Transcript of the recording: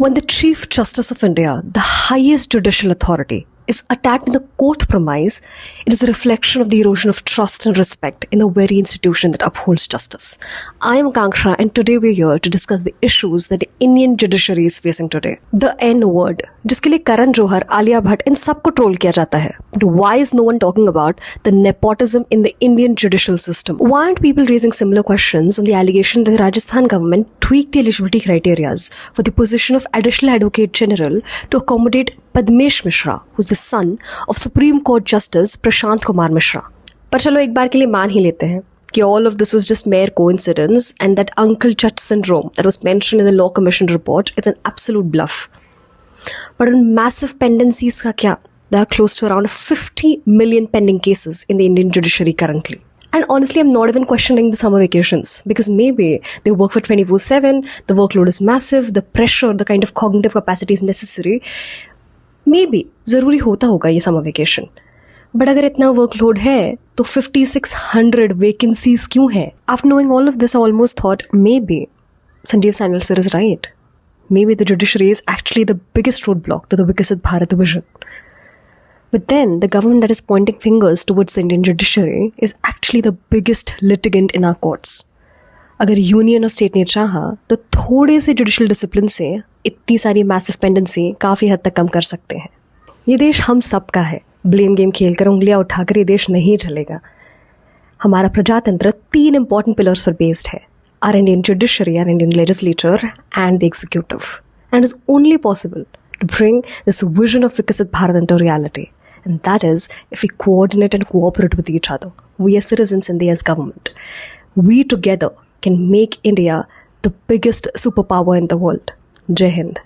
When the Chief Justice of India, the highest judicial authority, is attacked in the court premise, it is a reflection of the erosion of trust and respect in the very institution that upholds justice. I am Kanksha, and today we're here to discuss the issues that the Indian judiciary is facing today. The N word, जिसके लिए Karan Johar, Alia Bhatt, इन सबको troll किया जाता है. But why is no one talking about the nepotism in the Indian judicial system? Why aren't people raising similar questions on the allegation that the Rajasthan government tweaked the eligibility criteria for the position of Additional Advocate General to accommodate Padmesh Mishra, who's the son of Supreme Court Justice Prashant Kumar Mishra? पर चलो एक बार के लिए मान ही लेते हैं कि all of this was just mere coincidence and that Uncle Judge syndrome that was mentioned in the Law Commission report is an absolute bluff. But on massive pendencies का क्या? There are close to around 50 million pending cases in the Indian judiciary currently. And honestly, I'm not even questioning the summer vacations because maybe they work for 24/7, the workload is massive, the pressure, the kind of cognitive capacity is necessary. Maybe ज़रूरी होता होगा ये summer vacation. But अगर इतना workload है तो 5600 vacancies क्यों है? After knowing all of this, I almost thought maybe Sanjeev Sanyal sir is right. Maybe the judiciary is actually the biggest roadblock to the Viksit Bharat vision. But then the government that is pointing fingers towards the Indian judiciary is actually the biggest litigant in our courts. अगर union और state ने चाहा तो थोड़े से judicial discipline से इतनी सारी मैसिव पेंडेंसी काफ़ी हद तक कम कर सकते हैं. ये देश हम सब का है. ब्लेम गेम खेलकर उंगलियां उठाकर ये देश नहीं चलेगा. हमारा प्रजातंत्र 3 इंपॉर्टेंट पिलर्स पर बेस्ड है: our Indian judiciary, our Indian legislature and the executive. And it is only possible to bring this vision of Viksit Bharat into reality. And that is if we coordinate and cooperate with each other. We as citizens and they as government. We together can make India the biggest superpower in the world. Jai Hind.